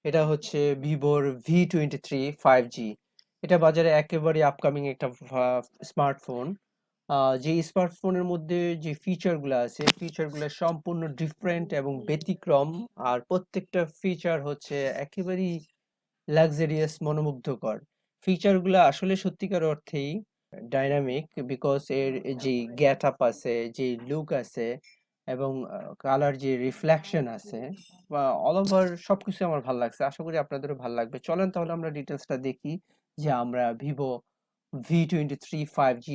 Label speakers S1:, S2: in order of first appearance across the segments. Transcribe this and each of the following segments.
S1: এটা হচ্ছে ভিভোর V23 5G। এটা বাজারে একেবারে আপকামিং একটা স্মার্টফোন। যে স্মার্টফোনের মধ্যে যে ফিচারগুলো আছে, ফিচারগুলো সম্পূর্ণ ডিফারেন্ট এবং ব্যতিক্রম। আর প্রত্যেকটা ফিচার হচ্ছে একেবারেই লাক্সারিয়াস, মনোমুগ্ধকর। ফিচারগুলো আসলে সত্যিকার অর্থেই ডাইনামিক, বিকজ এর যে গেট আপ আছে, যে লুক আছে এবং কালার যে রিফ্লেকশন আছে বা অল ওভার সবকিছু আমার ভালো লাগছে। আশা করি আপনাদেরও ভালো লাগবে। চলেন তাহলে আমরা ডিটেলসটা দেখি যে আমরা ভিভো V23 5G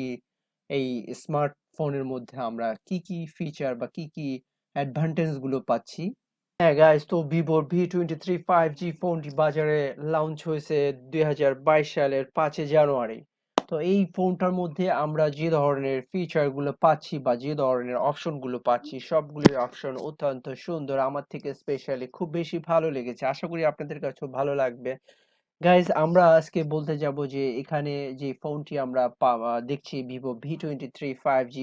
S1: এই স্মার্টফোনের মধ্যে আমরা কি কি ফিচার বা কি কি অ্যাডভান্টেজ গুলো পাচ্ছি। হ্যাঁ গাইস, তো ভিভোর V23 5G ফোনটি বাজারে লঞ্চ হয়েছে 2022 সালের 5 জানুয়ারি। তো এই ফোনটার মধ্যে আমরা যে ধরনের ফিচার গুলো পাচ্ছি বা যে ধরনের অপশন গুলো পাচ্ছি, সবগুলোর অপশন অত্যন্ত সুন্দর। আমার থেকে স্পেশালি খুব বেশি ভালো লেগেছে। আশা করি আপনাদের কাছেও ভালো লাগবে। গাইজ, আমরা আজকে বলতে যাব যে এখানে যে ফোনটি আমরা দেখছি ভিভো V23 5G,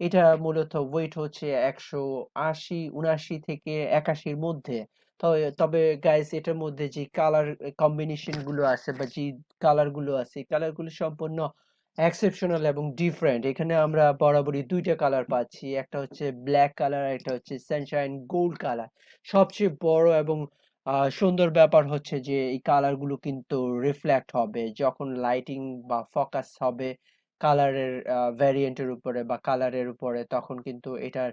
S1: এটা মূলত ওয়েট হচ্ছে 180-79 থেকে 81-র মধ্যে। তবে গাইজ, এটার মধ্যে যে কালার কম্বিনেশন গুলো আছে বা যে কালার গুলো আছে, কালার গুলো সম্পূর্ণ এক্সেপশনাল এবং ডিফারেন্ট। এখানে আমরা বরাবরই দুইটা কালার পাচ্ছি, একটা হচ্ছে ব্ল্যাক কালার, একটা হচ্ছে সানশাইন গোল্ড কালার। সবচেয়ে বড় এবং সুন্দর ব্যাপার হচ্ছে যে এই কালার গুলো কিন্তু রিফ্লেক্ট হবে যখন লাইটিং বা ফোকাস হবে কালারের ভ্যারিয়েন্টের উপরে বা কালারের উপরে, তখন কিন্তু এটার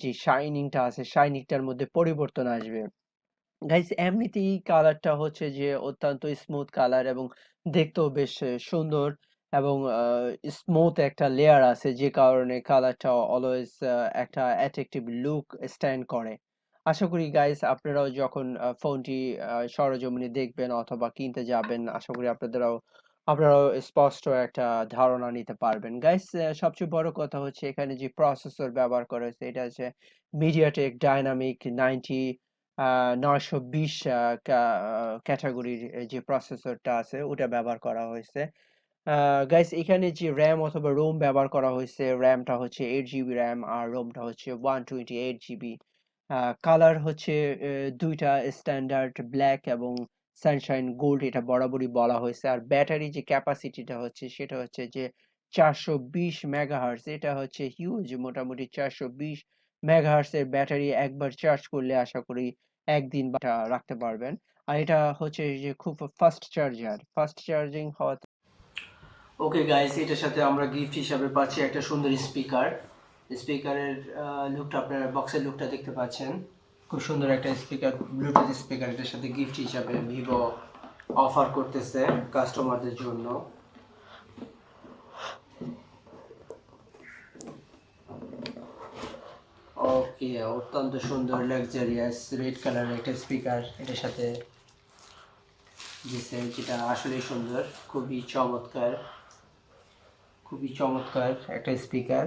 S1: যে শাইনিংটা আছে, শাইনিংটার মধ্যে পরিবর্তন আসবে। গাইস, এমনিতেই কালারটা হচ্ছে যে অত্যন্ত স্মুথ কালার এবং দেখতেও বেশ সুন্দর এবং স্মুথ একটা লেয়ার আছে, যে কারণে কালারটা অলওয়েজ একটা অ্যাট্রাকটিভ লুক স্ট্যান্ড করে। আশা করি গাইস, আপনারাও যখন ফোনটি সরেজমিনে দেখবেন অথবা কিনতে যাবেন, আশা করি আপনারাও স্পষ্ট একটা ধারণা নিতে পারবেন। গাইস, সবচেয়ে বড় কথা হচ্ছে এখানে যে প্রসেসর ব্যবহার করা হয়েছে, এটা হচ্ছে মিডিয়াটেক ডাইনামিক 920 ক্যাটাগরির যে প্রসেসরটা আছে ওটা ব্যবহার করা হয়েছে। গাইস, এখানে যে র্যাম অথবা রোম ব্যবহার করা হয়েছে, র্যামটা হচ্ছে 8 জিবি র্যাম আর রোমটা হচ্ছে 128 জিবি। কালার হচ্ছে দুইটা স্ট্যান্ডার্ড ব্ল্যাক এবং সানশাইন গোল্ড, এটা বরাবরই বলা হয়েছে। আর ব্যাটারি যে ক্যাপাসিটিটা হচ্ছে সেটা হচ্ছে যে 420 মেগাহার্টজ। এটা হচ্ছে হিউজ, মোটামুটি 420 মেগাহার্টজ এর ব্যাটারি একবার চার্জ করলে আশা করি একদিন বা রাখতে পারবেন। আর এটা হচ্ছে যে খুব ফাস্ট চার্জিং হওয়া। ওকে গাইস, এটার সাথে আমরা গিফট হিসাবে পাচ্ছি একটা সুন্দর স্পিকার। স্পিকারের লুকটা, আপনারা বক্সের লুকটা দেখতে পাচ্ছেন। খুব সুন্দর একটা স্পিকার, ব্লুটুথ স্পিকার এটার সাথে গিফট হিসাবে ভিভো অফার করতেছে কাস্টমারদের জন্য। ওকে, অত্যন্ত সুন্দর লাক্সারিয়াস রেড কালারের একটা স্পিকার এটার সাথে দিছে, যেটা আসলেই সুন্দর। খুবই চমৎকার একটা স্পিকার।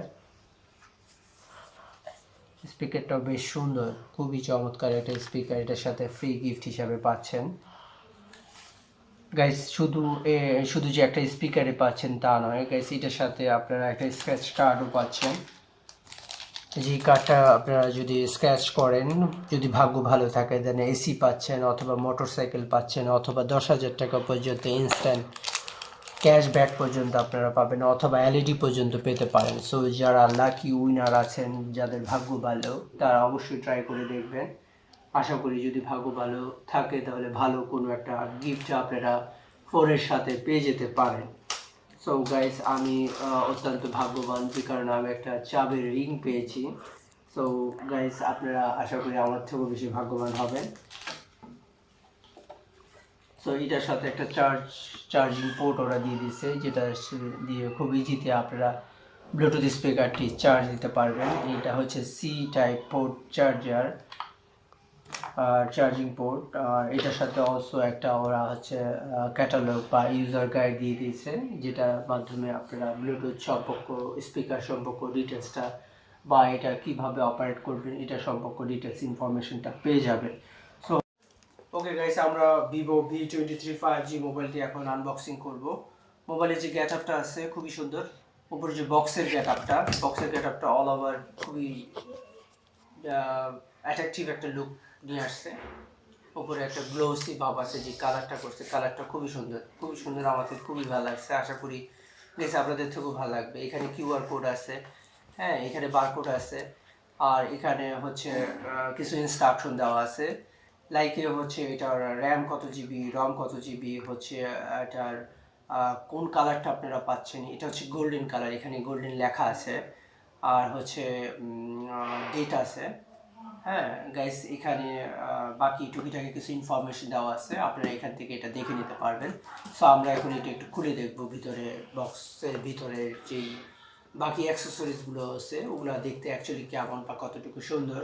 S1: স্পিকারটা বেশ সুন্দর, খুবই চমৎকার একটা স্পিকার এটার সাথে ফ্রি গিফট হিসাবে পাচ্ছেন। গাইস, শুধু যে একটা স্পিকারে পাচ্ছেন তা নয় গাইস, এটার সাথে আপনারা একটা স্ক্র্যাচ কার্ডও পাচ্ছেন। যে কার্ডটা আপনারা যদি স্ক্র্যাচ করেন, যদি ভাগ্য ভালো থাকে, দেন এসি পাচ্ছেন অথবা মোটরসাইকেল পাচ্ছেন অথবা 10,000 টাকা পর্যন্ত ইনস্ট্যান্ট ক্যাশব্যাক পর্যন্ত আপনারা পাবেন অথবা এলইডি পর্যন্ত পেতে পারেন। সো যারা লাকি উইনার আছেন, যাদের ভাগ্য ভালো, তারা অবশ্যই ট্রাই করে দেখবেন। আশা করি যদি ভাগ্য ভালো থাকে তাহলে ভালো কোনো একটা গিফট আপনারা ফোনের সাথে পেয়ে যেতে পারেন। সো গাইস, আমি অত্যন্ত ভাগ্যবান, যে কারণে আমি একটা চাবির রিং পেয়েছি। সো গাইস, আপনারা আশা করি আমার থেকেও বেশি ভাগ্যবান হবেন। সো এটার সাথে একটা চার্জিং পোর্ট ওরা দিয়ে দিচ্ছে, যেটা দিয়ে খুব ইজিতে আপনারা ব্লুটুথ স্পিকারটি চার্জ দিতে পারবেন। এটা হচ্ছে C type port charger, charging port. এটার সাথে অলসো একটা ওরা হচ্ছে ক্যাটালগ বা ইউজার গাইড দিয়ে দিয়েছে, যেটার মাধ্যমে আপনারা ব্লুটুথ সম্পর্ক, স্পিকার সম্পর্ক ডিটেলসটা বা এটা কিভাবে অপারেট করবেন এটা সম্পর্ক ডিটেলস ইনফরমেশনটা পেয়ে যাবেন। সো ওকে গাইস, আমরা ভিভো V23 5G মোবাইলটি এখন আনবক্সিং করব। মোবাইলের যে গেট আপটা আছে খুবই সুন্দর। উপরে যে বক্সের গেট আপটা অল ওভার খুবই অ্যাট্রাকটিভ একটা লুক নিয়ে আসছে। উপরে একটা গ্লোসি ভাব আছে, যে কালারটা করছে কালারটা খুবই সুন্দর, খুবই সুন্দর, আমাদের খুবই ভালো লাগছে। আশা করি গেছে আপনাদের থেকেও ভালো লাগবে। এখানে কিউআর কোড আছে, হ্যাঁ এখানে বারকোড আছে, আর এখানে হচ্ছে কিছু ইনস্ট্রাকশন দেওয়া আছে, লাইক হচ্ছে এটার র্যাম কত জিবি, রম কত জিবি, হচ্ছে এটার কোন কালারটা আপনারা পাচ্ছেন, এটা হচ্ছে গোল্ডেন কালার, এখানে গোল্ডেন লেখা আছে, আর হচ্ছে ডেট আছে। হ্যাঁ গাইস, এখানে বাকি টুকিটাকি কিছু ইনফরমেশন দেওয়া আছে, আপনারা এখান থেকে এটা দেখে নিতে পারবেন। সো আমরা এখন এটা একটু খুলে দেখব, ভিতরে বক্সের ভিতরে যেই বাকি অ্যাক্সেসরিজগুলো আছে ওগুলো দেখতে অ্যাকচুয়ালি কেমন বা কতটুকু সুন্দর।